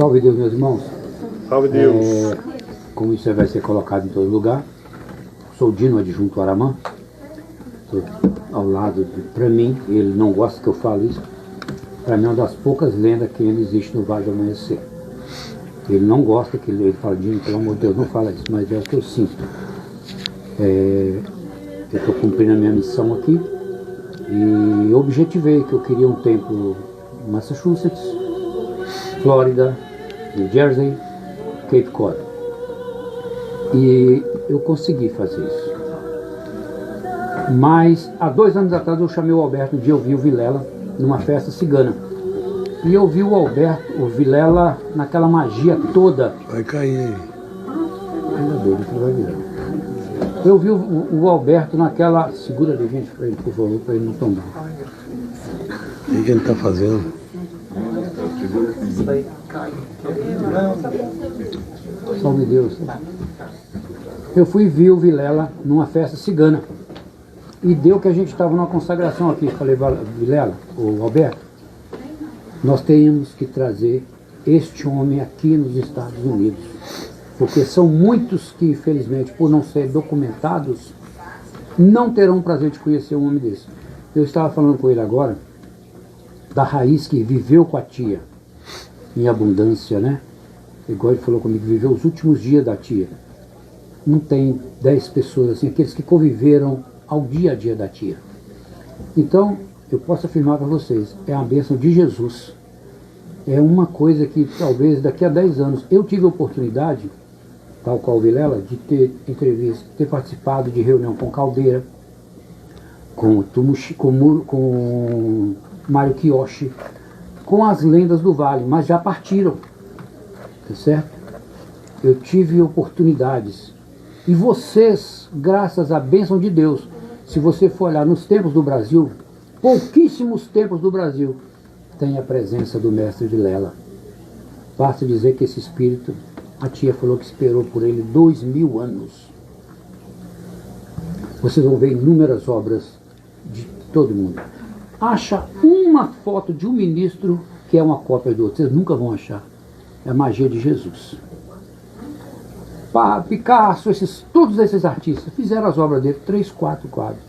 Salve Deus, meus irmãos. Salve Deus. Como isso vai ser colocado em todo lugar, sou o Dino Adjunto Aramã. Estou ao lado, para mim, ele não gosta que eu fale isso, para mim é uma das poucas lendas que ainda existe no Vale do Amanhecer. Ele não gosta que ele fala, Dino, pelo amor de Deus, não fala isso, mas é o que eu sinto. Eu estou cumprindo a minha missão aqui e objetivei que eu queria um templo em Massachusetts, Flórida, New Jersey, Cape Cod. E eu consegui fazer isso. Mas há 2 anos atrás eu chamei o Alberto, um dia eu vi o Vilela numa festa cigana. E eu vi o Alberto, o Vilela, naquela magia toda. Vai cair aí. Ainda doido que vai virar. Eu vi o Alberto naquela... Segura ali, gente, para ele, por favor, para ele não tombar. O que ele está fazendo? Salve Deus. Eu fui ver o Vilela numa festa cigana. E deu que a gente estava numa consagração aqui. Falei, Vilela, o Alberto, nós temos que trazer este homem aqui nos Estados Unidos. Porque são muitos que, infelizmente, por não serem documentados, não terão o prazer de conhecer um homem desse. Eu estava falando com ele agora, da raiz que viveu com a tia, em abundância, né? Igual ele falou comigo, viveu os últimos dias da tia. Não tem 10 pessoas assim, aqueles que conviveram ao dia a dia da tia. Então, eu posso afirmar para vocês, é a bênção de Jesus. É uma coisa que talvez daqui a 10 anos, eu tive a oportunidade, tal qual o Vilela, de ter entrevista, ter participado de reunião com Caldeira, com Mário Kiyoshi, com as lendas do Vale, mas já partiram, tá certo? Eu tive oportunidades. E vocês, graças à bênção de Deus, se você for olhar nos templos do Brasil, pouquíssimos templos do Brasil tem a presença do mestre Vilela. Basta dizer que esse espírito, a tia falou que esperou por ele 2000 anos. Vocês vão ver inúmeras obras de todo mundo. Acha uma foto de um ministro que é uma cópia do outro. Vocês nunca vão achar. É a magia de Jesus. Picasso, todos esses artistas fizeram as obras dele, 3, 4 quadros.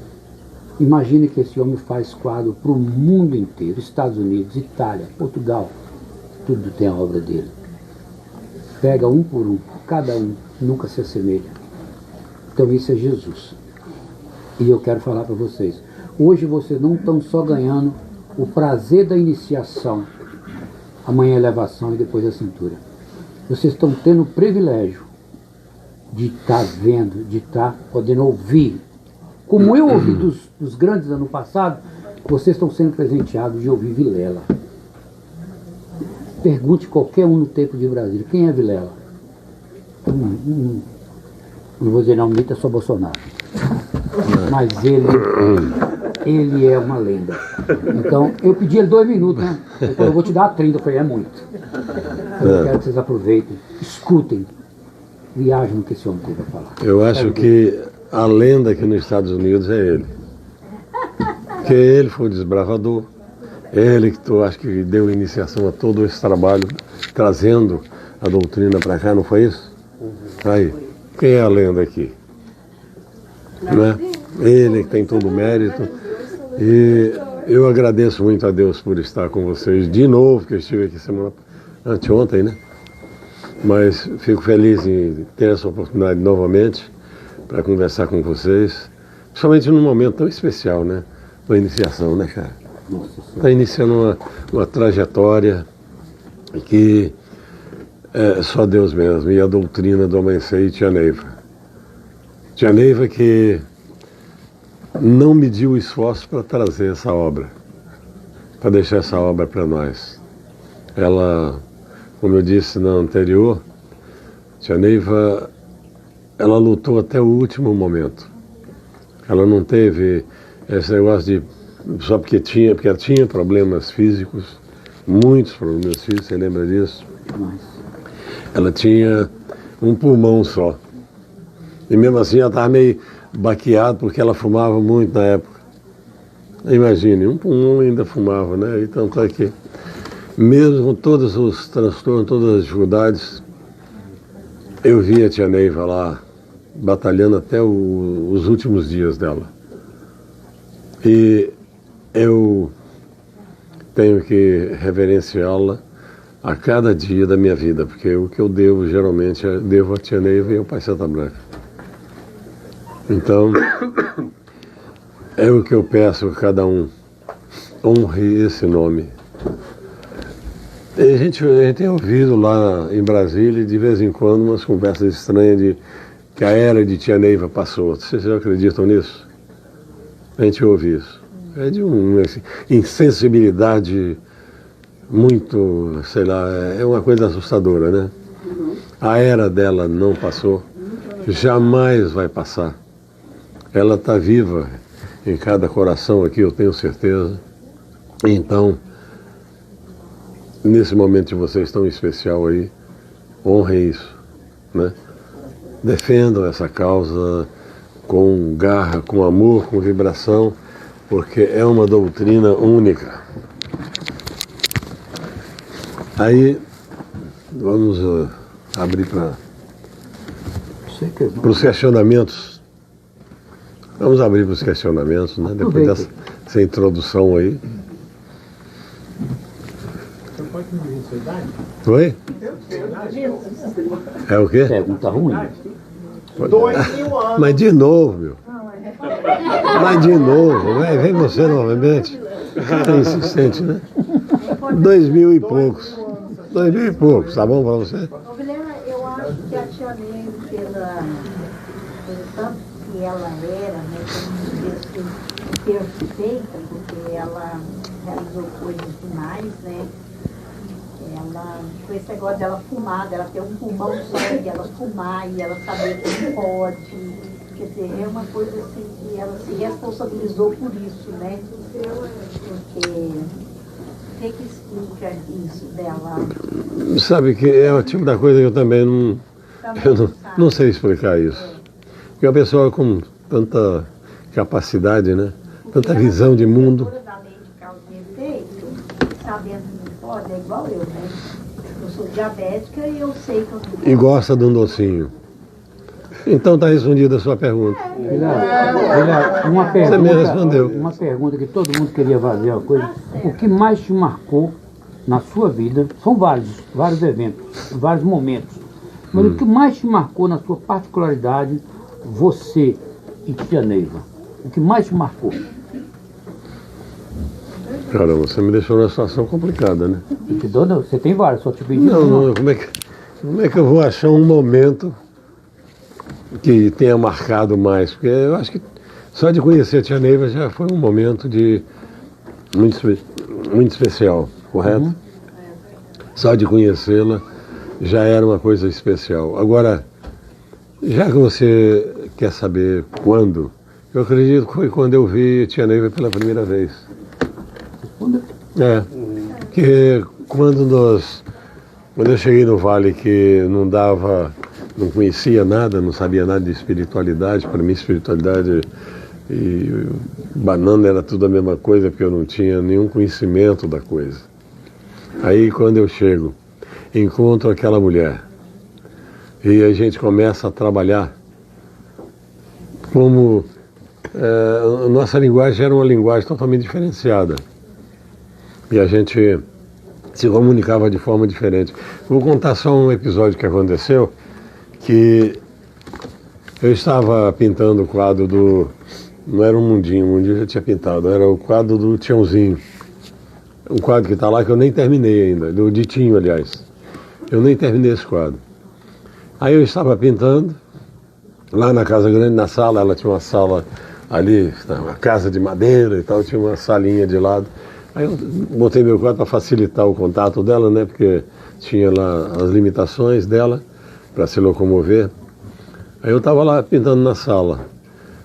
Imagine que esse homem faz quadro para o mundo inteiro, Estados Unidos, Itália, Portugal, tudo tem a obra dele. Pega um por um, cada um nunca se assemelha. Então isso é Jesus. E eu quero falar para vocês, hoje vocês não estão só ganhando o prazer da iniciação, amanhã a elevação e depois a cintura. Vocês estão tendo o privilégio de estar vendo, de estar podendo ouvir. Como eu ouvi dos grandes ano passado, vocês estão sendo presenteados de ouvir Vilela. Pergunte qualquer um no tempo de Brasília, quem é Vilela? Não vou dizer não, Mita, é só Bolsonaro. Mas ele é uma lenda. Então, eu pedi ele 2 minutos, né? Ele falou, eu vou te dar 30, eu falei, é muito. Eu quero que vocês aproveitem, escutem, viajem no que esse homem tem para falar. Eu acho que a lenda aqui nos Estados Unidos é ele. Porque ele foi o desbravador, ele que eu acho que deu iniciação a todo esse trabalho, trazendo a doutrina para cá, não foi isso? Aí, quem é a lenda aqui? Né? Ele que tem todo o mérito. E eu agradeço muito a Deus por estar com vocês de novo, que eu estive aqui anteontem, né? Mas fico feliz em ter essa oportunidade novamente para conversar com vocês, principalmente num momento tão especial, né? Uma iniciação, né, cara? Está iniciando uma trajetória que é só Deus mesmo, e a doutrina do Amanhecer e Tia Neiva. Tia Neiva que não mediu esforço para trazer essa obra, para deixar essa obra para nós. Ela, como eu disse no anterior, Tia Neiva, ela lutou até o último momento. Ela não teve esse negócio de só porque ela tinha problemas físicos, muitos problemas físicos, você lembra disso? Ela tinha um pulmão só. E mesmo assim ela estava meio baqueada porque ela fumava muito na época. Imagine, um pulmão ainda fumava, né? E tanto é que mesmo com todos os transtornos, todas as dificuldades, eu vi a tia Neiva lá, batalhando até os últimos dias dela. E eu tenho que reverenciá-la a cada dia da minha vida, porque o que eu devo, geralmente, devo a tia Neiva e ao Pai Santa Branca. Então, é o que eu peço a cada um, honre esse nome. A gente tem ouvido lá em Brasília, de vez em quando, umas conversas estranhas de que a era de tia Neiva passou. Vocês já acreditam nisso? A gente ouve isso. É de uma insensibilidade muito, sei lá, é uma coisa assustadora, né? A era dela não passou, jamais vai passar. Ela está viva em cada coração aqui, eu tenho certeza. Então, nesse momento de vocês tão especial aí, honrem isso, né? Defendam essa causa com garra, com amor, com vibração, porque é uma doutrina única. Aí, vamos abrir para os questionamentos. Vamos abrir para os questionamentos, né? Depois dessa introdução aí. Você pode me dizer sua idade? Oi? É o quê? Pergunta ruim. 2000 anos. Mas de novo, meu. Mas de novo, vem você novamente. É insistente, né? 2000 e poucos. 2000 e poucos, tá bom pra você? Ô, Vilena, eu acho que a tia Neiva, pelo tanto que ela era, né, como assim, perfeita, porque ela realizou coisas demais, né? Ela, com esse negócio dela fumar, dela ter um pulmão só e ela fumar e ela saber que não pode. Quer dizer, é uma coisa assim que ela se responsabilizou por isso, né? Porque o que explica isso dela? Sabe que é o tipo da coisa que eu também não sei explicar isso. Porque a pessoa com tanta capacidade, né? Tanta visão de mundo. Da lei de causa e efeito, sabendo que não pode, é igual eu, né? Eu sou diabética e eu sei que eu não posso. E gosta de um docinho. Então está respondida a sua pergunta. Você me respondeu. Uma pergunta que todo mundo queria fazer, uma coisa. O que mais te marcou na sua vida? São vários eventos, vários momentos. Mas o que mais te marcou na sua particularidade, você e tia Neiva? O que mais te marcou? Caramba, você me deixou numa situação complicada, né? Você tem vários, só te pedi. Não, como é que eu vou achar um momento que tenha marcado mais? Porque eu acho que só de conhecer a tia Neiva já foi um momento muito especial, correto? Só de conhecê-la já era uma coisa especial. Agora, já que você quer saber quando, eu acredito que foi quando eu vi a tia Neiva pela primeira vez. Que quando eu cheguei no Vale que não conhecia nada, não sabia nada de espiritualidade, para mim espiritualidade e banana era tudo a mesma coisa, porque eu não tinha nenhum conhecimento da coisa. Aí quando eu chego, encontro aquela mulher e a gente começa a trabalhar como nossa linguagem era uma linguagem totalmente diferenciada. E a gente se comunicava de forma diferente. Vou contar só um episódio que aconteceu, que eu estava pintando o quadro do... Não era um mundinho, eu já tinha pintado, era o quadro do Tiãozinho. Um quadro que está lá que eu nem terminei ainda, do Ditinho, aliás. Eu nem terminei esse quadro. Aí eu estava pintando, lá na Casa Grande, na sala, ela tinha uma sala ali, uma casa de madeira e tal, tinha uma salinha de lado. Aí eu botei meu quadro para facilitar o contato dela, né? Porque tinha lá as limitações dela para se locomover. Aí eu estava lá pintando na sala.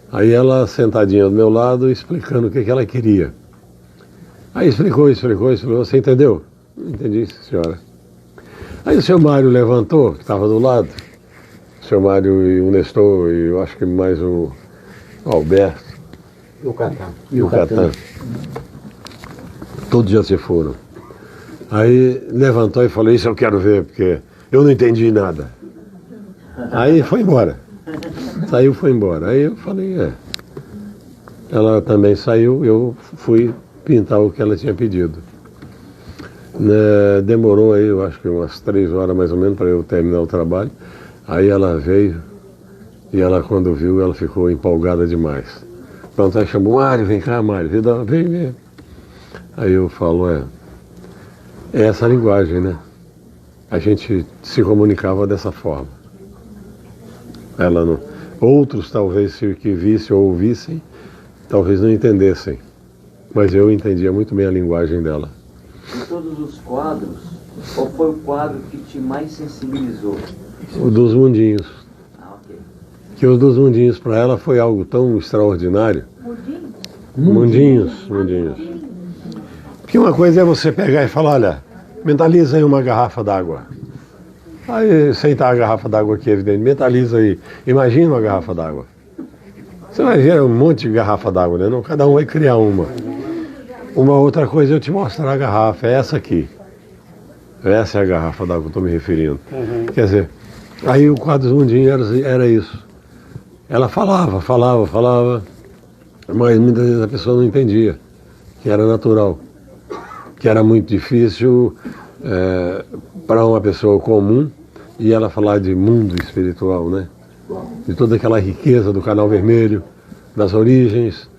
Aí ela sentadinha do meu lado, explicando o que ela queria. Aí explicou, você entendeu? Entendi, senhora. Aí o seu Mário levantou, que estava do lado. O seu Mário e o Nestor, e eu acho que mais o Alberto. E o Catan. E o Catan. Todos já se foram. Aí levantou e falou, isso eu quero ver, porque eu não entendi nada. Aí foi embora. Saiu, foi embora. Aí eu falei, Ela também saiu, eu fui pintar o que ela tinha pedido. Demorou aí, eu acho que umas 3 horas mais ou menos para eu terminar o trabalho. Aí ela veio e ela, quando viu, ela ficou empolgada demais. Pronto, aí chamou, Mário, vem cá, Mário, vem. Aí eu falo, é essa linguagem, né? A gente se comunicava dessa forma. Ela não, outros talvez se que vissem ou ouvissem, talvez não entendessem. Mas eu entendia muito bem a linguagem dela. De todos os quadros, qual foi o quadro que te mais sensibilizou? O dos mundinhos. Ok. Que o dos mundinhos para ela foi algo tão extraordinário. Mundinhos. Porque uma coisa é você pegar e falar, olha, mentaliza aí uma garrafa d'água. Aí sentar a garrafa d'água aqui, evidente, mentaliza aí, imagina uma garrafa d'água. Você vai ver um monte de garrafa d'água, né? Não, cada um vai criar uma. Uma outra coisa é eu te mostrar a garrafa, é essa aqui. Essa é a garrafa d'água que eu estou me referindo. Quer dizer, aí o quadro dos mundinhos era isso. Ela falava, mas muitas vezes a pessoa não entendia, que era natural, que era muito difícil para uma pessoa comum e ela falar de mundo espiritual, né? De toda aquela riqueza do Canal Vermelho, das origens,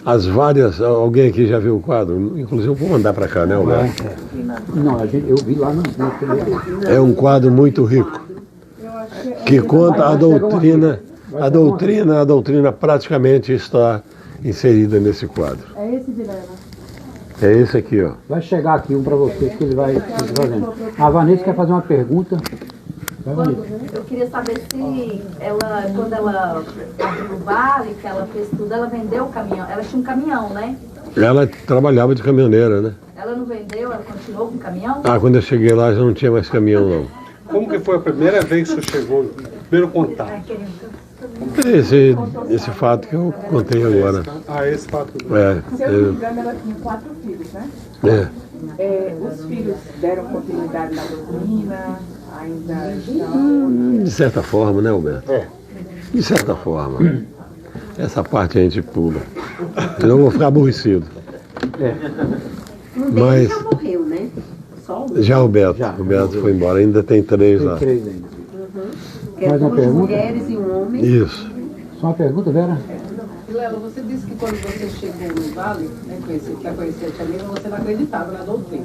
as várias. Alguém aqui já viu o quadro? Inclusive eu vou mandar para cá, né, Alberto? Não, eu vi lá no É um quadro muito rico, que conta a doutrina. A doutrina praticamente está inserida nesse quadro. É esse, Vilela? É esse aqui, ó. Vai chegar aqui um para você que ele vai fazendo. A Vanessa quer fazer uma pergunta. Vai, Vanessa. Eu queria saber se ela, quando ela abriu o vale, que ela fez tudo, ela vendeu o caminhão. Ela tinha um caminhão, né? Ela trabalhava de caminhoneira, né? Ela não vendeu, ela continuou com o caminhão? Ah, quando eu cheguei lá já não tinha mais caminhão, não. Como que foi a primeira vez que você chegou, o primeiro contato? Esse fato que eu contei agora. Esse fato. Se eu não me engano, ela tinha 4 filhos, né? Os filhos deram continuidade na doutrina, ainda estão... De certa forma, né, Alberto? De certa forma. Essa parte a gente pula. Senão eu vou ficar aborrecido. Um deles já morreu, né? Só um. Já o Beto. O Beto foi embora. Ainda tem 3 lá. Tem 3 ainda. Que é Mais uma 2 pergunta? mulheres e um homem. Isso. Só uma pergunta, Vera? Vilela, você disse que quando você chegou no Vale, né, quer conhecer a Tia Lima, você não acreditava na doutrina.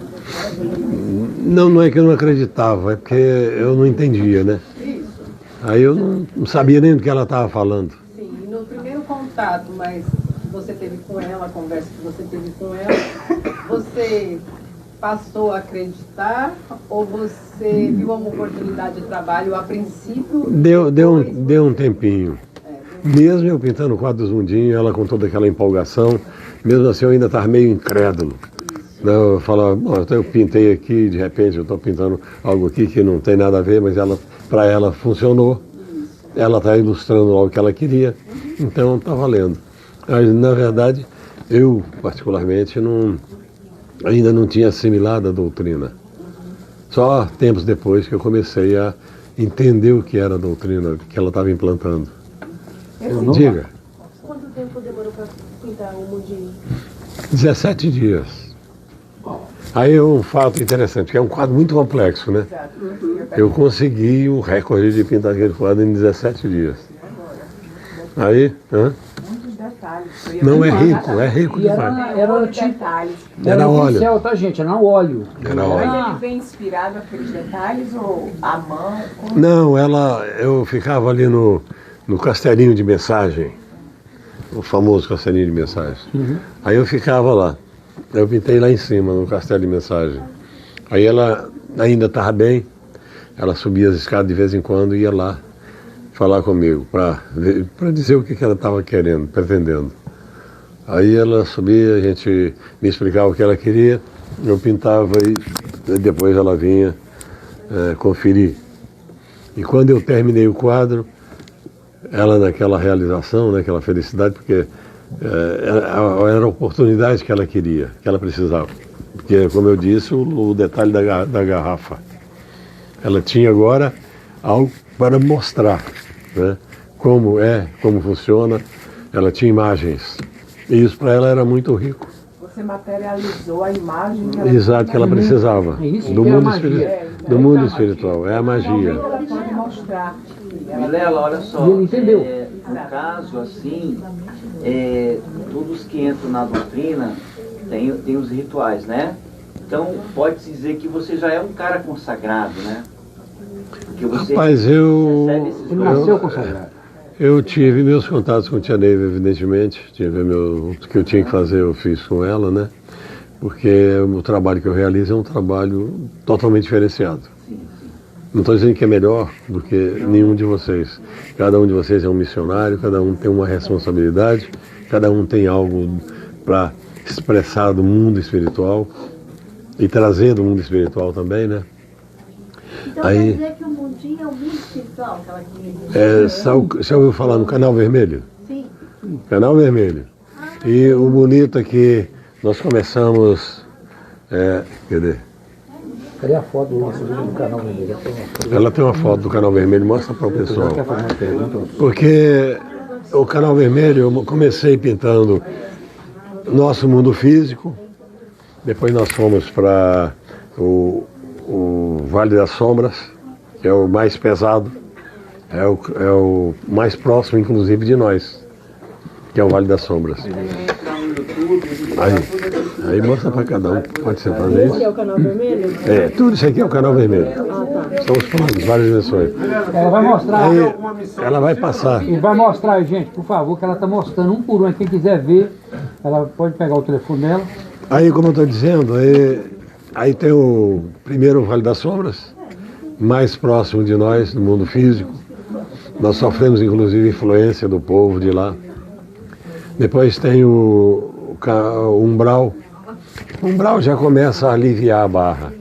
Não é que eu não acreditava, é porque eu não entendia, né? Isso. Aí eu não sabia nem do que ela estava falando. Sim, e no primeiro contato, mas que você teve com ela, a conversa que você teve com ela, você passou a acreditar ou você viu uma oportunidade de trabalho a princípio? Deu um tempinho. Mesmo eu pintando o quadro dos mundinhos, ela com toda aquela empolgação, mesmo assim eu ainda estava meio incrédulo. Eu falava, eu pintei aqui, de repente eu estou pintando algo aqui que não tem nada a ver, mas para ela funcionou. Ela está ilustrando lá o que ela queria, então está valendo. Mas, na verdade, eu particularmente ainda não tinha assimilado a doutrina. Só tempos depois que eu comecei a entender o que era a doutrina que ela estava implantando. Diga. Quanto tempo demorou para pintar o mundinho? 17 dias. Aí é um fato interessante, que é um quadro muito complexo, né? Eu consegui o recorde de pintar aquele quadro em 17 dias. Aí, Muitos detalhes. não é rico E demais. era óleo. pincel, tá, gente? Era um óleo. Era óleo. Mas ele vem inspirado naqueles detalhes ou à mão? Não, eu ficava ali no castelinho de mensagem, o famoso castelinho de mensagem. Aí eu ficava lá. Eu pintei lá em cima, no castelo de mensagem. Aí ela ainda estava bem, ela subia as escadas de vez em quando e ia lá falar comigo, para dizer o que ela estava querendo, pretendendo. Aí ela subia, a gente me explicava o que ela queria, eu pintava e depois ela vinha conferir. E quando eu terminei o quadro, ela naquela realização, naquela felicidade, porque era a oportunidade que ela queria, que ela precisava. Porque, como eu disse, o detalhe da garrafa. Ela tinha agora algo para mostrar, né? Como funciona. Ela tinha imagens. E isso para ela era muito rico. Você materializou a imagem que ela Exato, que ela precisava. É isso Do que é a mundo, magia. do mundo espiritual. É a magia. ela pode mostrar. Vilela, olha só. E ele entendeu. No caso, assim, todos que entram na doutrina tem os rituais, né? Então, pode-se dizer que você já é um cara consagrado, né? Porque você Rapaz, recebe esses Ele nasceu consagrado. eu tive meus contatos com Tia Neiva, evidentemente. O que eu tinha que fazer, eu fiz com ela, né? Porque o trabalho que eu realizo é um trabalho totalmente diferenciado. Não estou dizendo que é melhor do que nenhum de vocês. Cada um de vocês é um missionário, cada um tem uma responsabilidade, cada um tem algo para expressar do mundo espiritual e trazer do mundo espiritual também, né? Então Aí- quer dizer que o mundinho é o mundo espiritual que ela queria dizer? Você ouviu falar no Canal Vermelho? Sim. Canal Vermelho. E o bonito é que nós começamos... cadê? Cadê a foto do nosso do canal vermelho? Ela tem uma foto do Canal Vermelho, mostra para o pessoal. Quer fazer uma pergunta? Porque o Canal Vermelho, eu comecei pintando nosso mundo físico, depois nós fomos para o Vale das Sombras, que é o mais pesado, é o mais próximo, inclusive, de nós, que é o Vale das Sombras. Aí mostra para cada um, pode ser fazer isso? Esse é o canal vermelho? Tudo isso aqui é o Canal Vermelho. São os planos, várias versões. Ela vai mostrar. Aí ela vai passar. E vai mostrar, gente, por favor, que ela está mostrando um por um. Quem quiser ver, ela pode pegar o telefone dela. Aí, como eu estou dizendo, aí tem o primeiro Vale das Sombras, mais próximo de nós, no mundo físico. Nós sofremos, inclusive, influência do povo de lá. Depois tem o umbral. O umbral já começa a aliviar a barra.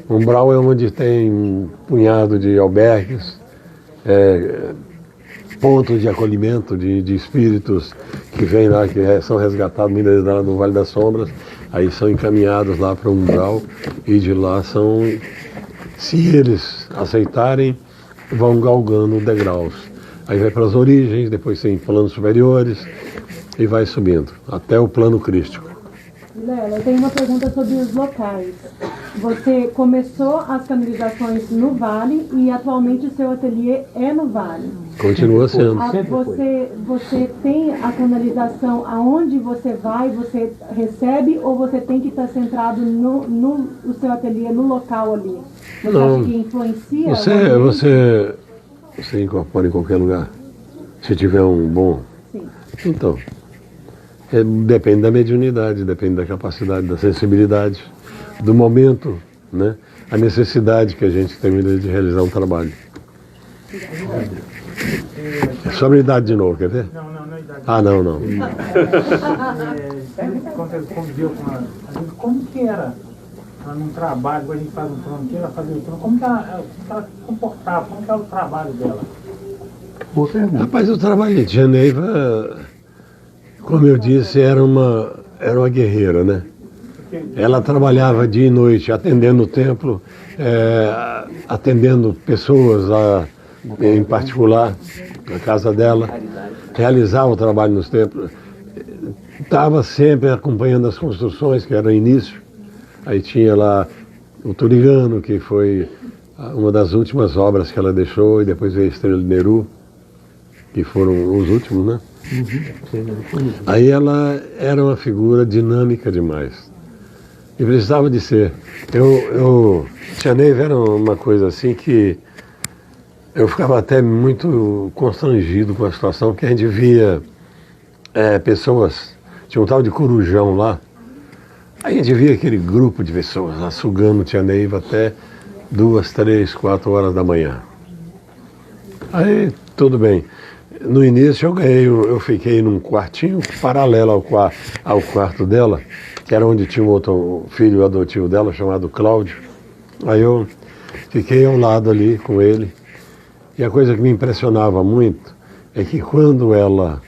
O umbral é onde tem um punhado de albergues, pontos de acolhimento de espíritos que vêm lá, que são resgatados muitas vezes lá no Vale das Sombras, aí são encaminhados lá para o umbral e de lá são, se eles aceitarem, vão galgando degraus. Aí vai para as origens, depois tem planos superiores e vai subindo até o plano crístico. Lela, eu tenho uma pergunta sobre os locais. Você começou as canalizações no Vale e atualmente o seu ateliê é no Vale. Continua sendo. Você tem a canalização aonde você vai, você recebe ou você tem que estar centrado no seu ateliê, no local ali? Você Não. acha que influencia? Você incorpora em qualquer lugar. Se tiver um bom. Sim. Então, depende da mediunidade, depende da capacidade, da sensibilidade, do momento, né? A necessidade que a gente tem de realizar um trabalho. Sobre a idade de novo, quer ver? Não é idade. Ah, não. Quando você conviveu com ela, como que era ela num trabalho, quando a gente faz um plano aqui, ela fazia o plano, como que ela se comportava, como que era o trabalho dela? Boa pergunta. Rapaz, o trabalho de Tia Neiva, como eu disse, era uma guerreira, né? Ela trabalhava dia e noite, atendendo o templo, atendendo pessoas em particular, na casa dela, realizava o trabalho nos templos, estava sempre acompanhando as construções, que era o início. Aí tinha lá o Turigano, que foi uma das últimas obras que ela deixou, e depois veio a Estrela de Neru, que foram os últimos, né? Aí ela era uma figura dinâmica demais. E precisava de ser. Tia Neiva era uma coisa assim que eu ficava até muito constrangido com a situação, porque a gente via pessoas, tinha um tal de Corujão lá, a gente via aquele grupo de pessoas lá sugando Tia Neiva até 2, 3, 4 horas da manhã. Aí, tudo bem. No início eu fiquei num quartinho paralelo ao quarto dela, que era onde tinha um outro filho adotivo dela, chamado Cláudio. Aí eu fiquei ao lado ali com ele. E a coisa que me impressionava muito é que quando ela,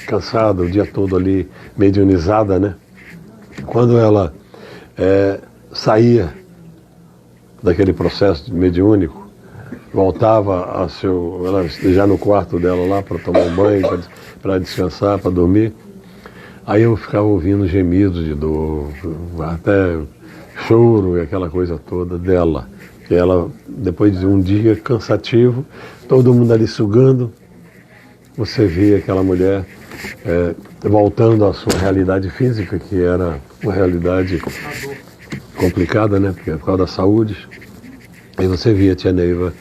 cansada o dia todo ali, mediunizada, né? Quando ela saía daquele processo mediúnico, voltava ela já no quarto dela lá para tomar um banho, para descansar, para dormir. Aí eu ficava ouvindo gemidos de dor, até choro e aquela coisa toda dela. Que ela, depois de um dia cansativo, todo mundo ali sugando, você via aquela mulher voltando à sua realidade física, que era uma realidade complicada, né? Porque é por causa da saúde. Aí você via a tia Neiva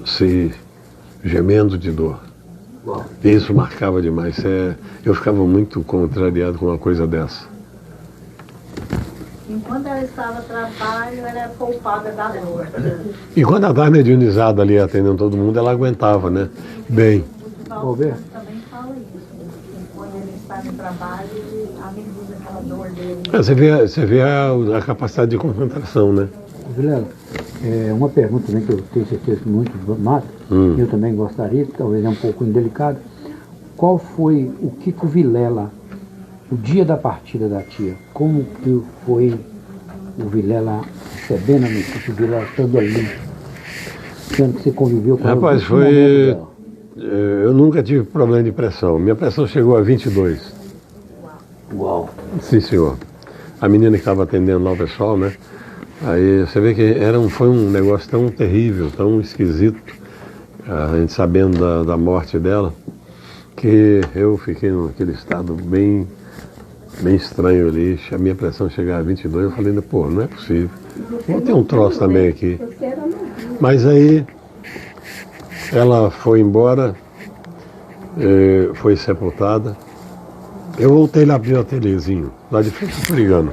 se gemendo de dor. E isso marcava demais. Eu ficava muito contrariado com uma coisa dessa. Enquanto ela estava a trabalho, ela era poupada da dor. E quando ela estava mediunizada ali, atendendo todo mundo, ela aguentava, né? Bem. O Roberto também fala isso. Quando ele está no trabalho, ele ameniza aquela dor dele. Você vê a capacidade de concentração, né? Vilela, uma pergunta também que eu tenho certeza que muitos matam, eu também gostaria, talvez é um pouco indelicado. Qual foi o Kiko Vilela, o dia da partida da tia? Como que foi o Vilela recebendo a notícia, o Vilela estando ali, sendo que você conviveu com ela? Rapaz, foi... Eu nunca tive problema de pressão. Minha pressão chegou a 22. Uau! Sim, senhor. A menina que estava atendendo lá o pessoal, né? Aí você vê que foi um negócio tão terrível, tão esquisito, a gente sabendo da morte dela, que eu fiquei naquele estado bem estranho ali. A minha pressão chegava a 22, eu falei, pô, não é possível. Vou ter um troço também aqui. Mas aí ela foi embora, foi sepultada. Eu voltei lá pro meu ateliêzinho, lá de frente do Turigano.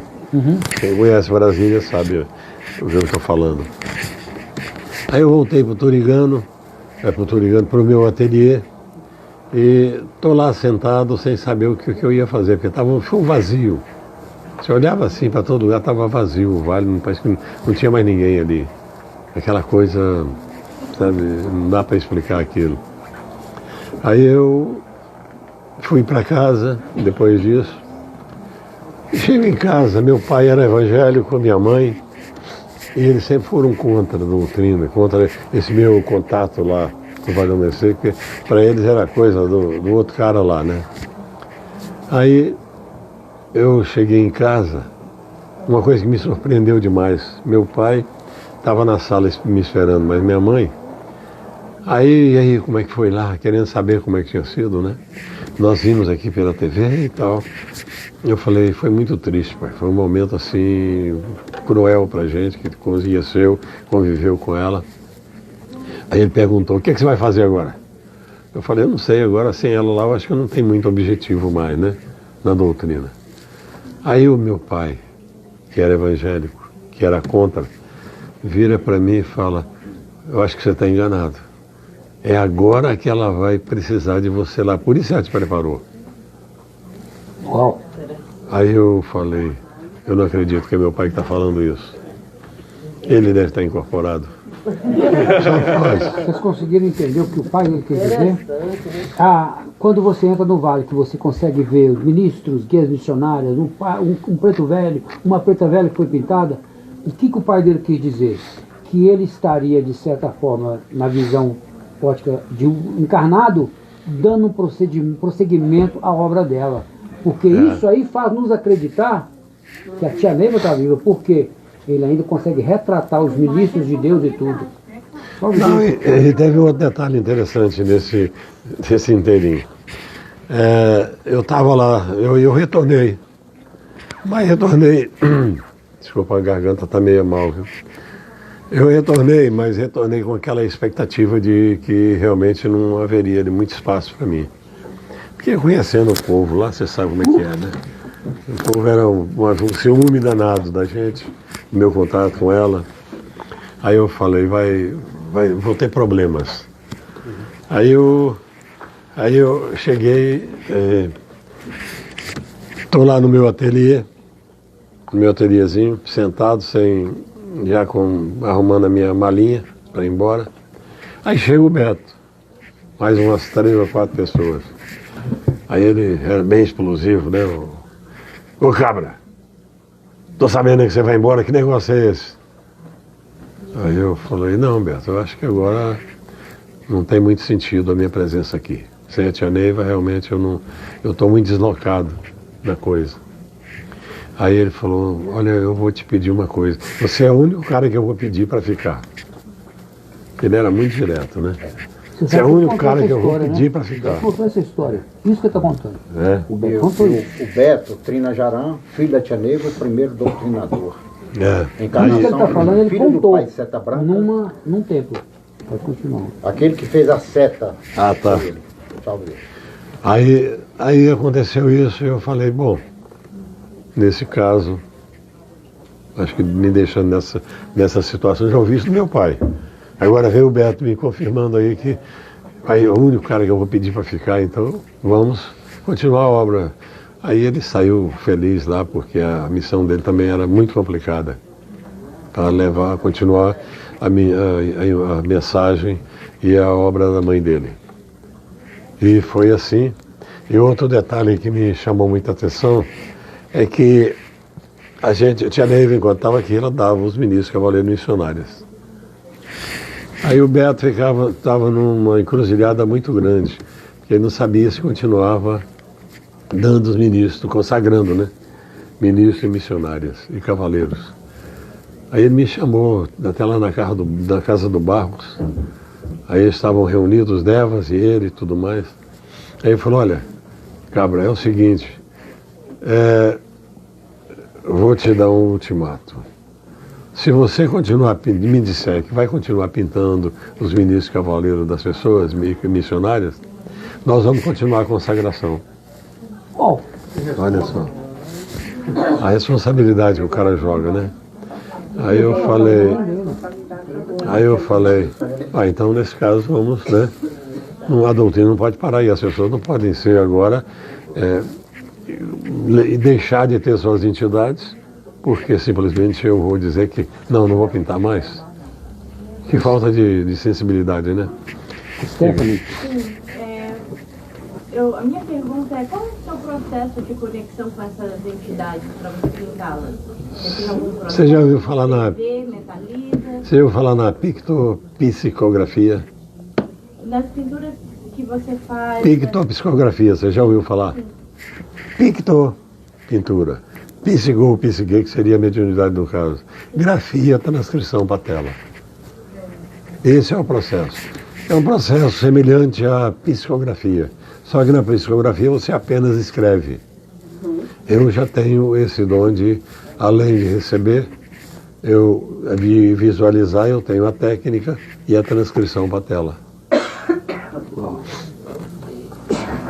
Quem conhece Brasília sabe o que eu estou falando. Aí eu voltei pro Turigano, pro meu ateliê, e tô lá sentado sem saber o que eu ia fazer, porque foi um vazio. Você olhava assim para todo lugar, estava vazio o vale, parece que não tinha mais ninguém ali. Aquela coisa, sabe, não dá para explicar aquilo. Aí eu fui para casa depois disso. Chego em casa, meu pai era evangélico, minha mãe, e eles sempre foram contra a doutrina, contra esse meu contato lá com o Vale Mercê, porque para eles era coisa do outro cara lá, né? Aí eu cheguei em casa, uma coisa que me surpreendeu demais, meu pai estava na sala me esperando, mas minha mãe, e aí como é que foi lá, querendo saber como é que tinha sido, né? Nós vimos aqui pela TV e tal. Eu falei, foi muito triste, pai. Foi um momento assim, cruel pra gente, que conheceu, conviveu com ela. Aí ele perguntou, o que você vai fazer agora? Eu falei, eu não sei, agora sem ela lá, eu acho que eu não tenho muito objetivo mais, né? Na doutrina. Aí o meu pai, que era evangélico, que era contra, vira pra mim e fala, eu acho que você está enganado. É agora que ela vai precisar de você lá, por isso ela te preparou. Uau! Aí eu falei, eu não acredito que é meu pai que está falando isso. Ele deve estar incorporado. Vocês conseguiram entender o que o pai dele quer dizer? Quando você entra no vale, que você consegue ver os ministros, guias missionários, um preto velho, uma preta velha que foi pintada, o que o pai dele quis dizer? Que ele estaria, de certa forma, na visão ótica de um encarnado, dando um prosseguimento à obra dela. Porque isso aí faz nos acreditar que a tia Neiva está viva, porque ele ainda consegue retratar os ministros de Deus e tudo. Não, e teve um outro detalhe interessante nesse inteirinho. Eu estava lá, eu retornei. Mas retornei. Desculpa, a garganta está meio mal, viu? Eu retornei, mas retornei com aquela expectativa de que realmente não haveria de muito espaço para mim. Porque conhecendo o povo lá, você sabe como é que é, né? O povo era um ciúme danado da gente, o meu contato com ela. Aí eu falei, vou ter problemas. Aí eu cheguei, estou lá no meu ateliê, no meu ateliêzinho, sentado, arrumando a minha malinha para ir embora. Aí chega o Beto, mais umas 3 ou 4 pessoas. Aí ele era bem explosivo, né? Ô cabra, tô sabendo que você vai embora, que negócio é esse? Aí eu falei, não, Beto, eu acho que agora não tem muito sentido a minha presença aqui. Sem a tia Neiva, realmente eu estou muito deslocado na coisa. Aí ele falou, olha, eu vou te pedir uma coisa. Você é o único cara que eu vou pedir para ficar. Ele era muito direto, né? Você é o único cara que eu vou pedir para ficar. Ele contou essa história. Isso que ele está contando. É. O Beto contou isso. O Beto Trina Jaran, filho da tia Neiva, o primeiro doutrinador. É. Isso que ele está falando, ele filho do contou pai de Seta Branca, num templo. Pode continuar. aquele que fez a seta. Ah, tá. Salve ele. Aí aconteceu isso e eu falei, bom, nesse caso, acho que me deixando nessa situação, já ouvi isso do meu pai. Agora veio o Beto me confirmando aí que aí é o único cara que eu vou pedir para ficar, então vamos continuar a obra. Aí ele saiu feliz lá, porque a missão dele também era muito complicada, para continuar a mensagem e a obra da mãe dele. E foi assim. E outro detalhe que me chamou muita atenção é que a tia Neiva, enquanto estava aqui, ela dava os ministros cavaleiros missionários. Aí o Beto estava numa encruzilhada muito grande, porque ele não sabia se continuava dando os ministros, consagrando, né? Ministros e missionários e cavaleiros. Aí ele me chamou até lá na casa do Barros. Aí estavam reunidos Devas e ele e tudo mais. Aí ele falou, olha, Cabra, é o seguinte, vou te dar um ultimato. Se você continuar, me disser que vai continuar pintando os ministros cavaleiros das pessoas, missionárias, nós vamos continuar a consagração. Oh. Olha só. A responsabilidade que o cara joga, né? Aí eu falei, então nesse caso vamos, né? A doutrina não pode parar e as pessoas não podem ser agora e deixar de ter suas entidades, porque simplesmente eu vou dizer que não vou pintar mais. Que falta de sensibilidade, né? Stephanie. Sim, a minha pergunta é, qual é o seu processo de conexão com essas entidades para você pintá-las? Você tem algum processo? Você já ouviu falar Você já ouviu falar na pictopsicografia? Das pinturas que você faz... Pictopsicografia, você já ouviu falar? Sim. Picto, pintura. Psico, psique, que seria a mediunidade no caso. Grafia, transcrição para a tela. Esse é o processo. É um processo semelhante à psicografia. Só que na psicografia você apenas escreve. Eu já tenho esse dom de, além de receber, de visualizar, eu tenho a técnica e a transcrição para a tela.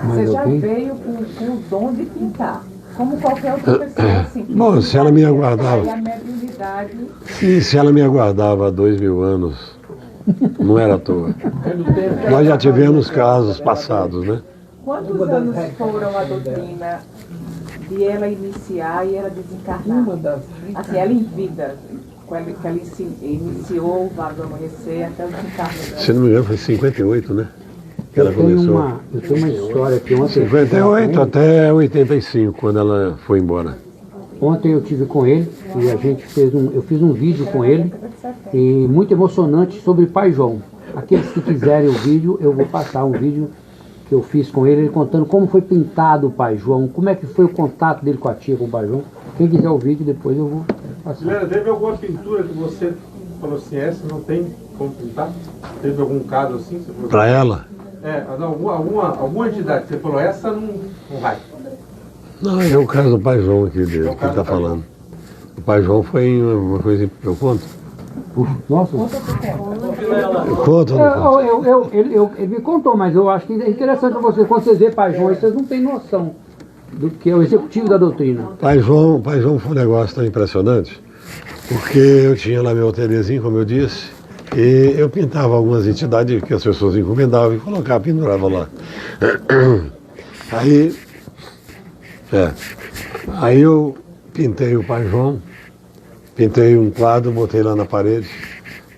Você já veio com o dom de pintar, como qualquer outra pessoa, assim. Bom, se ela me aguardava. E a mediunidade... Se ela me aguardava há 2000 anos, não era à toa. Nós já tivemos casos passados, né? Quantos anos foram a doutrina de ela iniciar e ela desencarnar? Assim, ela em vida, que ela iniciou o Vale do Amanhecer até o desencarne. Se não me engano, foi 58, né? Que ela começou. Eu tenho uma história aqui. 58 até 85, quando ela foi embora. Ontem eu tive com ele e eu fiz um vídeo com ele e muito emocionante sobre Pai João. Aqueles que quiserem o vídeo, eu vou passar um vídeo que eu fiz com ele contando como foi pintado o Pai João, como é que foi o contato dele com a tia, com o Pai João. Quem quiser o vídeo, depois eu vou passar. Juliana, teve alguma pintura que você falou assim, essa não tem como pintar? Teve algum caso assim? Para ela? Alguma entidade que você falou, essa não vai. Não, é o caso do Pai João aqui dele, que ele está falando. O Pai João foi uma coisa. Eu conto? Nossa. Eu conto ou não conto? Ele me contou, mas eu acho que é interessante para vocês. Quando vocês vê Pai João, vocês não têm noção do que é o executivo da doutrina. Pai João foi um negócio tão impressionante, porque eu tinha lá meu ateliêzinho, como eu disse, e eu pintava algumas entidades que as pessoas encomendavam e colocava, pendurava lá. Aí eu pintei o Pai João, pintei um quadro, botei lá na parede,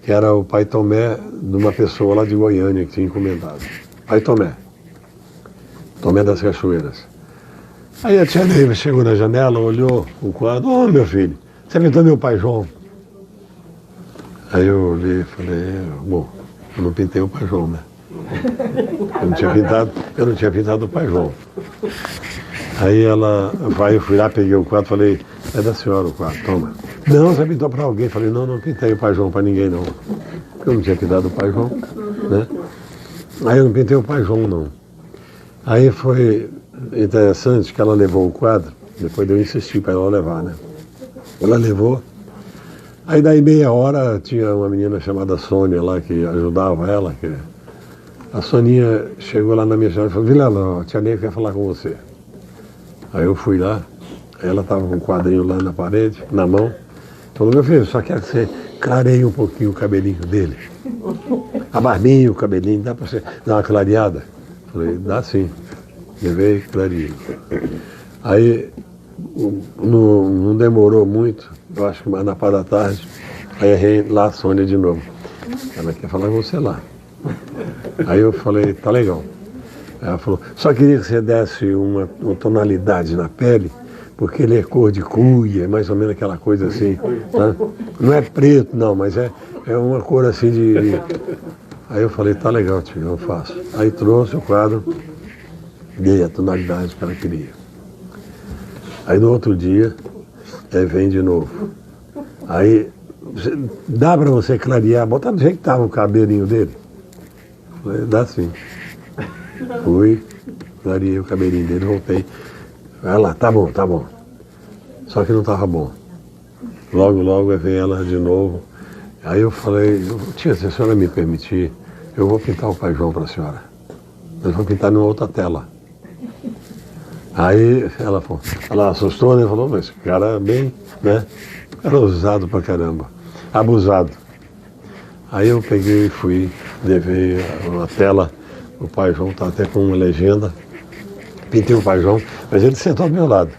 que era o Pai Tomé de uma pessoa lá de Goiânia que tinha encomendado. Pai Tomé das Cachoeiras. Aí a tia Neiva chegou na janela, olhou o quadro, meu filho, você pintou meu pai João? Aí eu olhei e falei, bom, eu não pintei o pai João, né? Eu não tinha pintado o pai João. Aí eu fui lá, peguei o quadro e falei, é da senhora o quadro, toma. Não, você pintou para alguém. Falei, não pintei o pai João para ninguém, não. Eu não tinha pintado o pai João, né? Aí eu não pintei o pai João, não. Aí foi interessante que ela levou o quadro, depois eu insisti para ela levar, né? Ela levou. Aí daí meia hora tinha uma menina chamada Sônia lá que ajudava ela. A Soninha chegou lá na minha janela e falou, Vilela, a tia Ney quer falar com você. Aí eu fui lá, ela estava com um quadrinho lá na parede, na mão. Falou, meu filho, só quero que você clareie um pouquinho o cabelinho dele. A barbinha, o cabelinho, dá para você dar uma clareada? Falei, dá sim. Levei, clareei. Aí não demorou muito, eu acho que mais na parte da tarde, aí errei lá a Sônia de novo. Ela quer falar com você lá. Aí eu falei, tá legal. Ela falou, só queria que você desse uma tonalidade na pele, porque ele é cor de cuia, é mais ou menos aquela coisa assim. Né? Não é preto, não, mas é uma cor assim de... Aí eu falei, tá legal, tio, eu faço. Aí trouxe o quadro, dei a tonalidade que ela queria. Aí no outro dia, vem de novo. Aí, dá pra você clarear, botar do jeito que estava o cabelinho dele? Eu falei, dá sim. Fui, clareei o cabelinho dele, voltei. Vai lá, tá bom. Só que não estava bom. Logo veio ela de novo. Aí eu falei, tia, se a senhora me permitir, eu vou pintar o pai João para a senhora. Nós vamos pintar numa outra tela. Aí ela assustou, né? Falou, mas esse cara bem, né? Era usado pra caramba. Abusado. Aí eu peguei e fui, levei uma tela, o pai João tá até com uma legenda. Pintei o pai João, mas ele sentou do meu lado.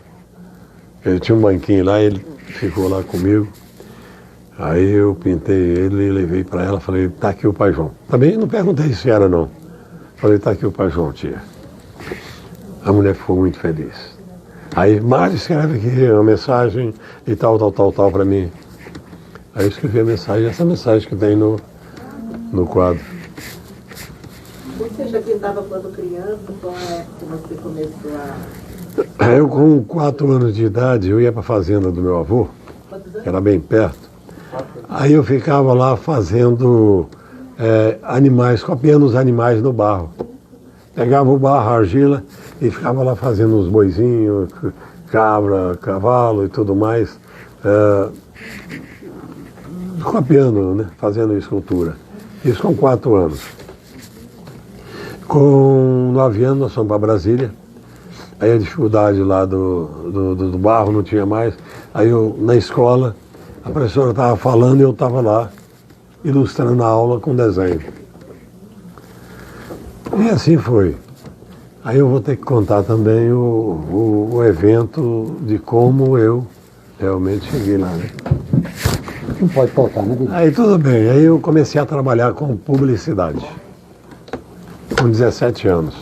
Ele tinha um banquinho lá, ele ficou lá comigo. Aí eu pintei ele e levei para ela, falei, tá aqui o pai João. Também não perguntei se era não. Falei, tá aqui o pai João, tia. A mulher ficou muito feliz. Aí, Mário, escreve aqui uma mensagem e tal para mim. Aí eu escrevi a mensagem, essa mensagem que tem no quadro. Você já pintava quando criança? Qual é que você começou a... Eu com 4 anos de idade, eu ia para a fazenda do meu avô, que era bem perto. Aí eu ficava lá fazendo animais, copiando os animais no barro. Pegava o barro, a argila e ficava lá fazendo os boizinhos, cabra, cavalo e tudo mais. Copiando, né? Fazendo escultura. Isso com 4 anos. Com 9 anos nós fomos para Brasília. Aí a dificuldade lá do barro não tinha mais. Aí eu, na escola, a professora estava falando e eu estava lá, ilustrando a aula com desenho. E assim foi. Aí eu vou ter que contar também o evento de como eu realmente cheguei lá, né? Não pode faltar, né? Aí tudo bem, aí eu comecei a trabalhar com publicidade, com 17 anos.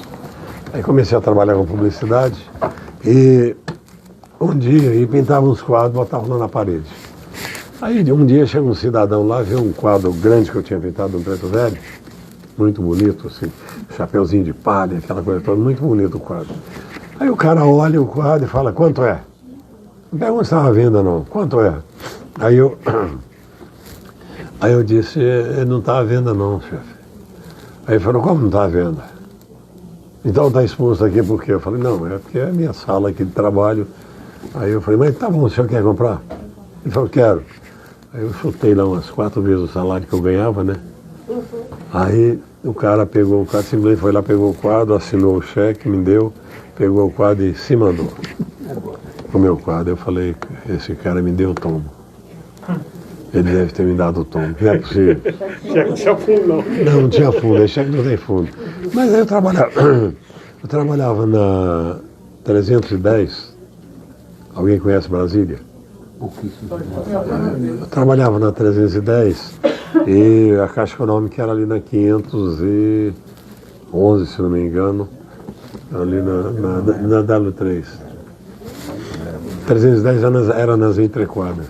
Aí comecei a trabalhar com publicidade e um dia eu pintava uns quadros, botava lá na parede. Aí um dia chega um cidadão lá, vê um quadro grande que eu tinha pintado, um preto velho, muito bonito, assim, chapeuzinho de palha, aquela coisa toda, muito bonito o quadro. Aí o cara olha o quadro e fala, quanto é? Não pergunta se estava à venda não, quanto é? Aí eu disse, não está à venda não, chefe. Aí ele falou, como não está à venda? Então está exposto aqui por quê? Eu falei, não, é porque é a minha sala aqui de trabalho. Aí eu falei, mas tá bom, o senhor quer comprar? Ele falou, quero. Aí eu chutei lá umas 4 vezes o salário que eu ganhava, né? Aí o cara pegou o quadro, simplesmente foi lá, pegou o quadro, assinou o cheque, me deu, pegou o quadro e se mandou. O meu quadro, eu falei, esse cara me deu o tombo. Ele deve ter me dado o tombo, não é possível. Cheque não tinha fundo, não. Não tinha fundo, esse cheque não tem fundo. Mas aí eu trabalhava na 310, alguém conhece Brasília? Eu trabalhava na 310 e a Caixa Econômica era ali na 511, se não me engano, ali na W3. 310 era nas entrequadras.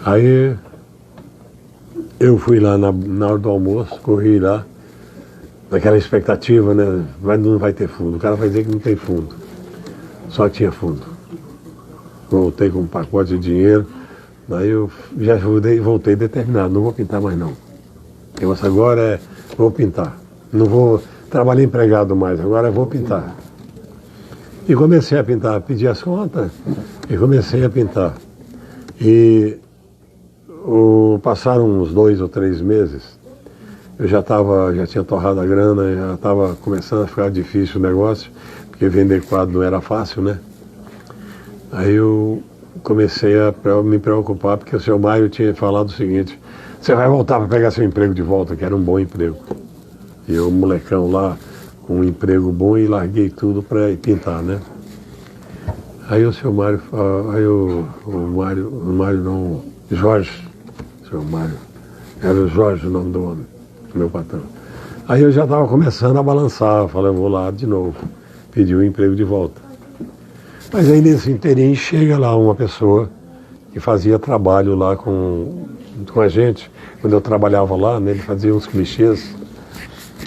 Aí eu fui lá na hora do almoço, corri lá, naquela expectativa, né? Não vai ter fundo. O cara vai dizer que não tem fundo. Só tinha fundo. Voltei com um pacote de dinheiro. Daí eu já voltei determinado, não vou pintar mais não. Eu agora vou pintar. Não vou trabalhar empregado mais, agora vou pintar. E comecei a pintar, pedi as contas e comecei a pintar. E passaram uns 2 ou 3 meses, eu já tinha torrado a grana, já estava começando a ficar difícil o negócio, porque vender quadro não era fácil, né? Aí eu comecei a me preocupar, porque o seu Mário tinha falado o seguinte: você vai voltar para pegar seu emprego de volta, que era um bom emprego. E eu, molecão lá, com um emprego bom, e larguei tudo para ir pintar, né? Aí o seu Mário, Jorge, seu Mário, era o Jorge o nome do homem, meu patrão. Aí eu já estava começando a balançar, falei, eu vou lá de novo, pedi o emprego de volta. Mas aí nesse inteirinho chega lá uma pessoa que fazia trabalho lá com a gente, quando eu trabalhava lá, né, ele fazia uns clichês.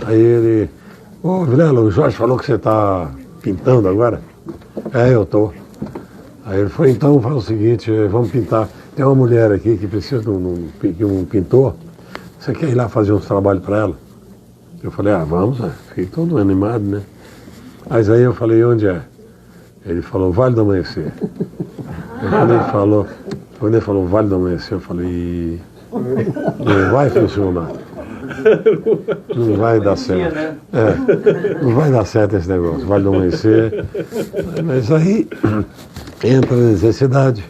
Aí ele, ô Vilela, o Jorge falou que você está pintando agora? É, eu tô. Aí ele falou, então faz o seguinte, vamos pintar. Tem uma mulher aqui que precisa de um pintor, você quer ir lá fazer uns trabalhos para ela? Eu falei, vamos, fiquei todo animado, né? Mas aí eu falei, onde é? Ele falou, Vale do Amanhecer. Quando ele falou Vale do Amanhecer, eu falei, não vai funcionar. Não vai dar certo. Não vai dar certo esse negócio, Vale do Amanhecer. Mas aí entra a necessidade,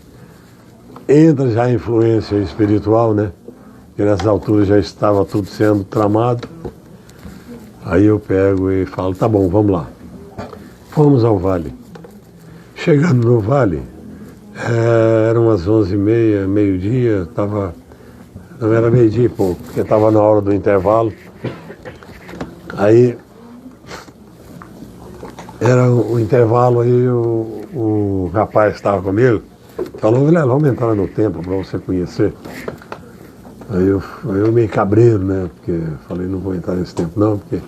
entra já a influência espiritual, né? E nessas alturas já estava tudo sendo tramado. Aí eu pego e falo, tá bom, vamos lá. Fomos ao Vale. Chegando no Vale, eram umas 11h30, meio-dia, não era meio-dia e pouco, porque estava na hora do intervalo. Aí era o intervalo, aí o rapaz que estava comigo falou, Vilela, vamos entrar no templo para você conhecer. Aí eu meio cabreiro, né? Porque falei, não vou entrar nesse tempo não, porque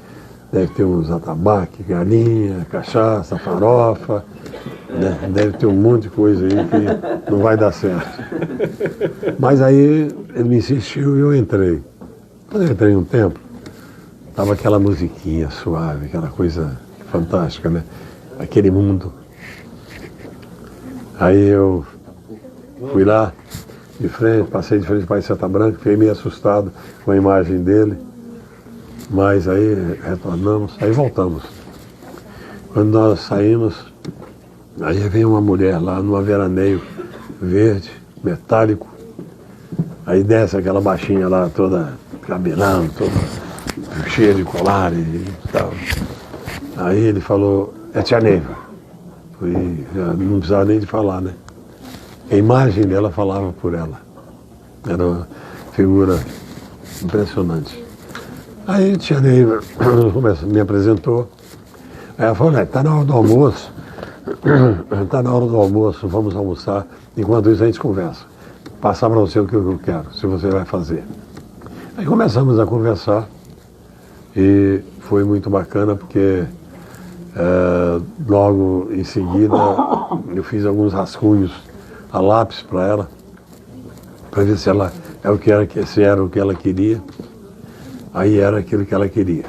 deve ter uns atabaques, galinha, cachaça, farofa, né? Deve ter um monte de coisa aí que não vai dar certo. Mas aí ele me insistiu e eu entrei. Quando eu entrei no templo, tava aquela musiquinha suave, aquela coisa fantástica, né? Aquele mundo. Aí eu fui lá, de frente, passei de frente para a Seta Branca, fiquei meio assustado com a imagem dele, mas aí retornamos, aí voltamos. Quando nós saímos, aí veio uma mulher lá num veraneio verde, metálico, aí desce aquela baixinha lá toda cabelão, toda cheia de colar e tal. Aí ele falou, é tia Neiva. Não precisava nem de falar, né? A imagem dela falava por ela. Era uma figura impressionante. Aí a tia Neiva me apresentou. Aí ela falou, está na hora do almoço. Está na hora do almoço, vamos almoçar. Enquanto isso a gente conversa. Passar para você o que eu quero, se você vai fazer. Aí começamos a conversar. E foi muito bacana porque logo em seguida eu fiz alguns rascunhos a lápis para ela, para ver se ela se era o que ela queria. Aí era aquilo que ela queria.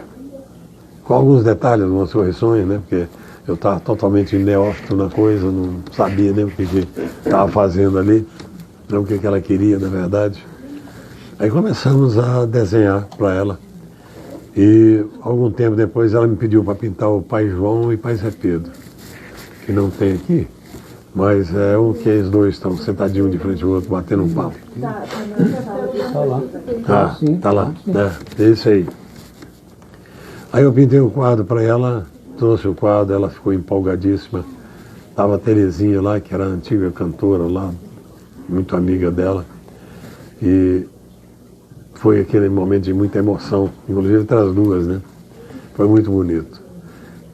Com alguns detalhes, algumas correções, né? Porque eu estava totalmente neófito na coisa, não sabia nem o que estava fazendo ali, não o que ela queria, na verdade. Aí começamos a desenhar para ela. E algum tempo depois ela me pediu para pintar o Pai João e Pai Zé Pedro, que não tem aqui. Mas é um que os dois estão sentadinhos de frente ao outro, batendo um papo. Tá lá. Tá lá. É isso aí. Aí eu pintei o quadro para ela, trouxe o quadro, ela ficou empolgadíssima. Tava a Terezinha lá, que era a antiga cantora lá, muito amiga dela. E foi aquele momento de muita emoção, inclusive entre as duas, né? Foi muito bonito.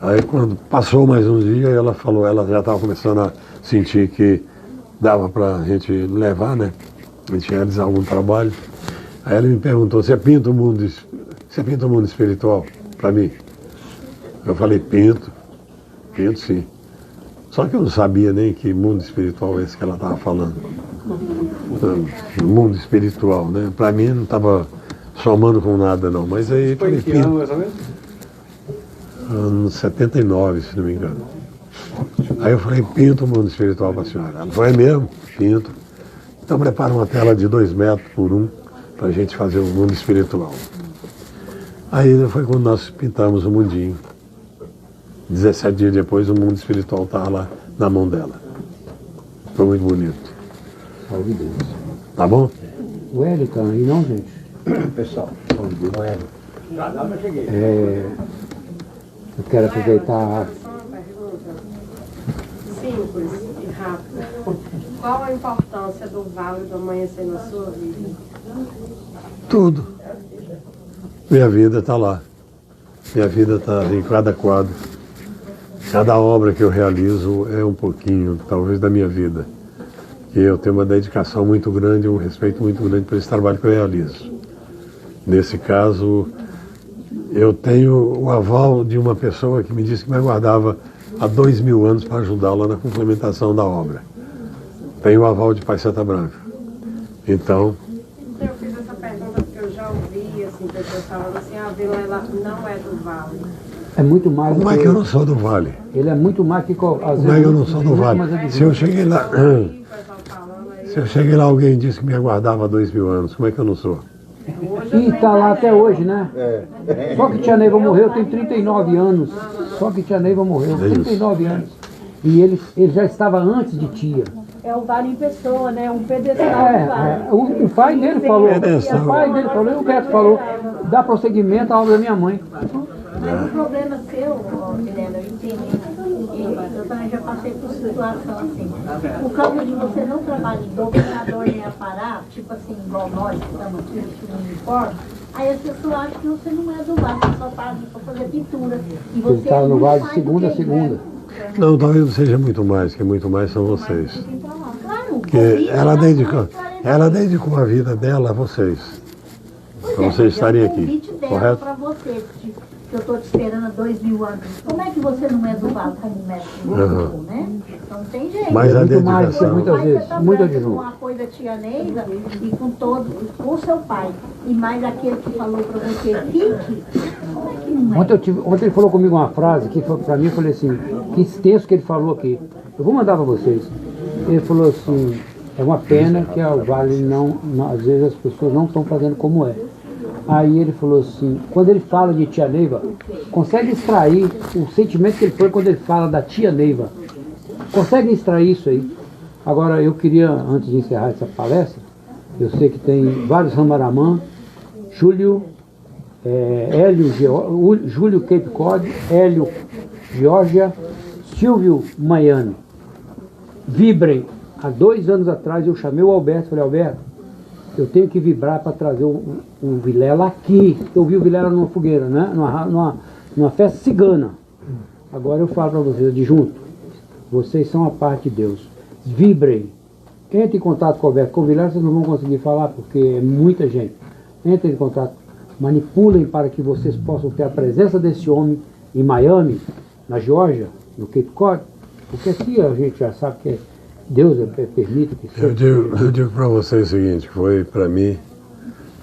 Aí quando passou mais um dia, ela falou, ela já estava começando a sentir que dava para a gente levar, né? a gente ia realizar algum trabalho. Aí ela me perguntou, você pinta o mundo espiritual para mim? Eu falei, pinto sim. Só que eu não sabia nem que mundo espiritual é esse que ela estava falando. Mundo espiritual, né? Para mim não estava somando com nada não, mas aí foi em que ano, mais ou menos? Ano 79, se não me engano. Aí eu falei, pinto o mundo espiritual para a senhora. Ela falou, é mesmo? Pinto. Então prepara uma tela de 2 metros por 1 para a gente fazer o mundo espiritual. Aí foi quando nós pintamos o mundinho. 17 dias depois o mundo espiritual estava lá na mão dela. Foi muito bonito. Salve Deus. Tá bom? O Hélio tá aí não, gente? Pessoal, o Hélio. Eu quero aproveitar. Simples e rápido. Qual a importância do vale do amanhecer na sua vida? Tudo. Minha vida está lá. Minha vida está em cada quadro. Cada obra que eu realizo é um pouquinho, talvez, da minha vida. E eu tenho uma dedicação muito grande, um respeito muito grande por esse trabalho que eu realizo. Nesse caso, eu tenho o aval de uma pessoa que me disse que me aguardava há 2000 anos para ajudá-la na complementação da obra. Tenho o aval de Pai Santa Branca. Então... Eu fiz essa pergunta porque eu já ouvi, assim, pessoas falando assim, a Vilela não é do Vale. É muito mais. Como é que eu não sou do Vale? Ele é muito mais que... Como é que eu não sou do Vale? Se eu cheguei lá... Se eu cheguei lá, alguém disse que me aguardava há 2000 anos. Como é que eu não sou? E está lá até hoje, né? Só que Tia Neiva morreu, tem 39 anos. Só que Tia Neiva morreu, 39 anos. E ele já estava antes de tia. É o vale em pessoa, né? Um pedestal do vale. O pai dele falou, e o Beto falou, dá prosseguimento à obra da minha mãe. Mas o problema seu, Vilela, eu entendo. Eu também já passei por situação assim. Por causa de você não trabalhar de dominador nem aparar, tipo assim, igual nós que estamos aqui no uniforme, aí as pessoas acham que você não é do vale, você só está ali para fazer pintura. E você está no vale de segunda a segunda. Não, talvez não seja muito mais, que muito mais são vocês. Claro, que ela dedicou a vida dela a vocês. Para vocês estarem aqui, correto? Para você, que eu estou te esperando há 2000 anos. Como é que você não é do vale como mestre? Né? Então tem jeito. Mas a dedicação. Muitas vezes, muita de com a coisa da tia Neiva e com com o seu pai. E mais aquele que falou para você, fique. Como é que não é? Ontem ele falou comigo uma frase que para mim, eu falei assim, que extenso que ele falou aqui. Eu vou mandar para vocês. Ele falou assim, é uma pena que o vale às vezes as pessoas não estão fazendo como é. Aí ele falou assim, quando ele fala de Tia Neiva, consegue extrair o sentimento que ele foi quando ele fala da Tia Neiva. Consegue extrair isso aí. Agora eu queria, antes de encerrar essa palestra, eu sei que tem vários Ramaramã, Júlio Cape Cod, Hélio Geórgia, Silvio Maiano. Vibrem. Há 2 anos atrás eu chamei o Alberto, falei, Alberto, eu tenho que vibrar para trazer o Vilela aqui. Eu vi o Vilela numa fogueira, né? numa festa cigana. Agora eu falo para vocês, adjunto, vocês são a parte de Deus. Vibrem. Entre em contato com o Alberto. Com o Vilela vocês não vão conseguir falar, porque é muita gente. Entrem em contato. Manipulem para que vocês possam ter a presença desse homem em Miami, na Geórgia, no Cape Cod. Porque aqui a gente já sabe que Deus permite que seja. Eu digo para vocês o seguinte, foi para mim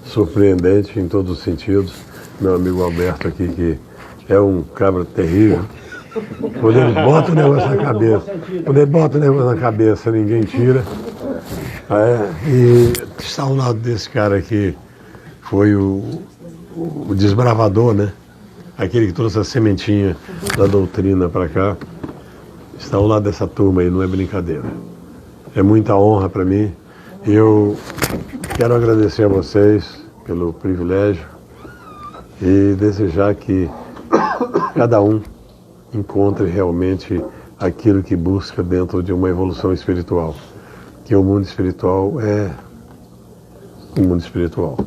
surpreendente em todos os sentidos. Meu amigo Alberto aqui, que é um cabra terrível. Quando ele bota o negócio na cabeça, ninguém tira. E está ao lado desse cara aqui, foi o desbravador, né? Aquele que trouxe a sementinha da doutrina para cá. Está ao lado dessa turma aí, não é brincadeira. É muita honra para mim. Eu quero agradecer a vocês pelo privilégio e desejar que cada um encontre realmente aquilo que busca dentro de uma evolução espiritual. Que o mundo espiritual é o mundo espiritual.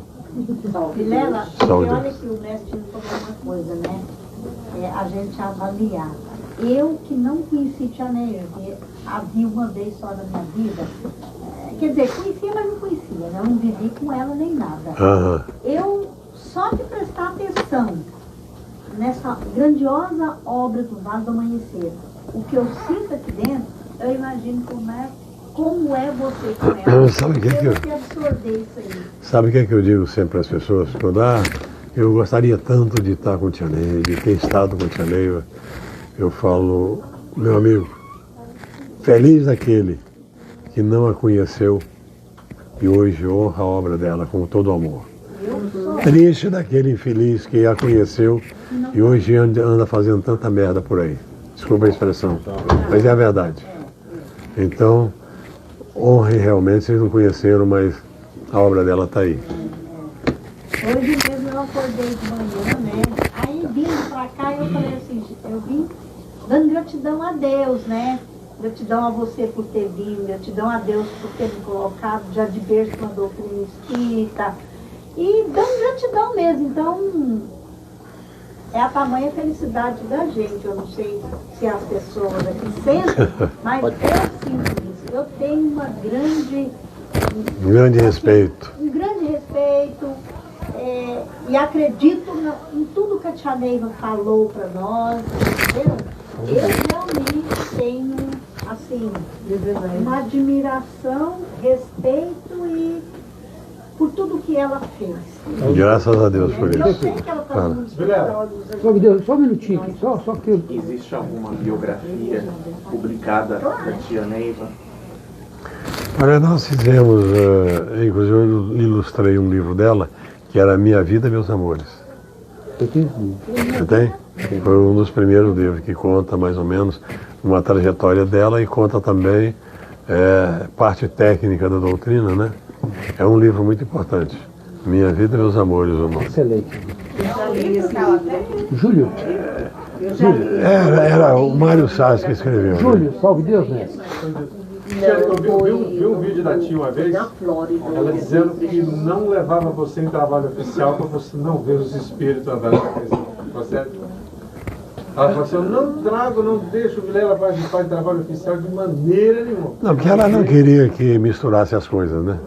Vilela, olha que o mestre falou uma coisa, né? A gente avaliar. Eu que não conheci Tia Neiva, havia uma vez só na minha vida, quer dizer, conhecia, mas não conhecia, né? Eu não vivi com ela nem nada. Aham. Eu, só de prestar atenção nessa grandiosa obra do Vale do Amanhecer, o que eu sinto aqui dentro, eu imagino como é você com ela. Sabe o que que absorver isso aí. Sabe o que é que eu digo sempre para as pessoas? Quando eu gostaria tanto de estar com a Tia Neiva, de ter estado com a Tia Neiva, eu falo, meu amigo, feliz daquele que não a conheceu e hoje honra a obra dela com todo amor. Triste daquele infeliz que a conheceu e hoje anda fazendo tanta merda por aí. Desculpa a expressão, mas é a verdade. Então, honre realmente, vocês não conheceram, mas a obra dela está aí. Hoje mesmo eu acordei de manhã, né? Aí vindo pra cá eu falei assim, eu vim dando gratidão a Deus, né? Gratidão a você por ter vindo, gratidão a Deus por ter me colocado já de berço na doutrina espírita. E dando gratidão mesmo, então é a tamanha felicidade da gente. Eu não sei se as pessoas aqui sentem, mas eu sinto isso. Eu tenho um grande respeito. Um grande respeito e acredito em tudo que a Tia Neiva falou para nós, entendeu? Eu realmente tenho, assim, uma admiração, respeito e por tudo que ela fez. Graças a Deus por isso. Eu sei que ela está Só um minutinho aqui, só que... Existe alguma biografia publicada da Tia Neiva? Olha, nós fizemos, inclusive eu ilustrei um livro dela, que era Minha Vida, Meus Amores. Eu tenho. Você tem? Foi um dos primeiros livros que conta mais ou menos uma trajetória dela e conta também parte técnica da doutrina, né? É um livro muito importante. Minha Vida, Meus Amores, o nome. Excelente. Júlio. Era o Mário Salles que escreveu. Júlio, salve Deus, né? Eu vi um vídeo da tia uma vez, ela dizendo que não levava você em trabalho oficial para você não ver os espíritos andando na casa. Ela falou assim, eu não deixo o Vilela participar de trabalho oficial de maneira nenhuma. Não, porque ela não queria que misturasse as coisas, né?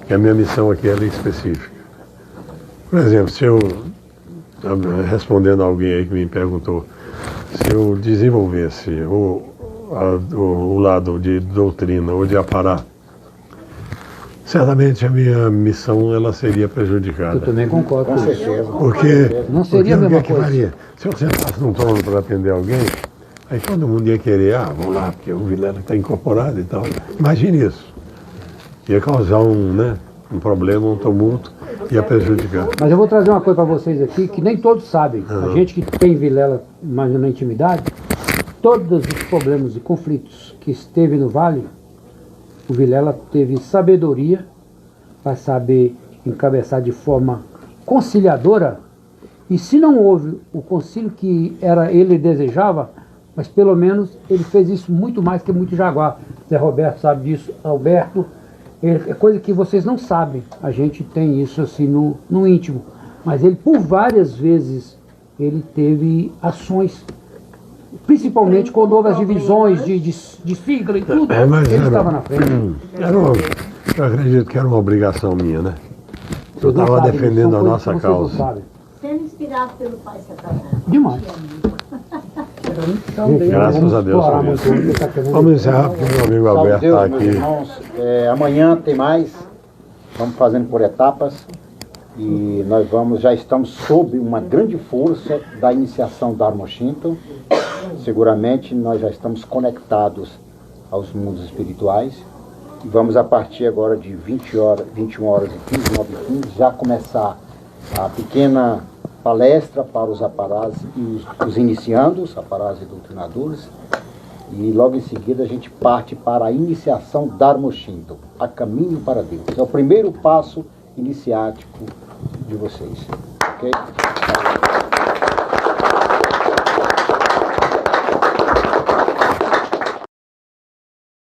Que a minha missão aqui era específica. Por exemplo, se eu, respondendo a alguém aí que me perguntou, se eu desenvolvesse o lado de doutrina ou de aparar, certamente a minha missão ela seria prejudicada. Eu também concordo com isso. Porque não seria a mesma coisa. Maria, se eu sentasse num trono para atender alguém, aí todo mundo ia querer, vamos lá, porque o Vilela está incorporado e tal. Imagine isso. Ia causar um problema, um tumulto, ia prejudicar. Mas eu vou trazer uma coisa para vocês aqui que nem todos sabem. A gente que tem Vilela mais na intimidade, todos os problemas e conflitos que esteve no Vale, o Vilela teve sabedoria para saber encabeçar de forma conciliadora. E se não houve o concílio que ele desejava, mas pelo menos ele fez isso muito mais que muito Jaguar. Zé Roberto sabe disso, Alberto. É coisa que vocês não sabem. A gente tem isso assim no íntimo. Mas ele, por várias vezes, ele teve ações, principalmente quando houve as divisões de sigla e tudo, ele estava na frente. Eu acredito que era uma obrigação minha, né? Eu estava defendendo a nossa causa. Sendo inspirado pelo Pai Satanás. Demais. Graças a Deus por isso. Vamos encerrar porque meu amigo Alberto está aqui. Irmãos, amanhã tem mais. Vamos fazendo por etapas. E nós já estamos sob uma grande força da iniciação da Dharma Shinto. Seguramente nós já estamos conectados aos mundos espirituais. E vamos a partir agora de 21 horas e 15, 9 e 15, já começar a pequena palestra para os aparás e os iniciandos, aparás e doutrinadores. E logo em seguida a gente parte para a iniciação Dharma Shinto, a caminho para Deus. É o primeiro passo iniciático de vocês. Ok?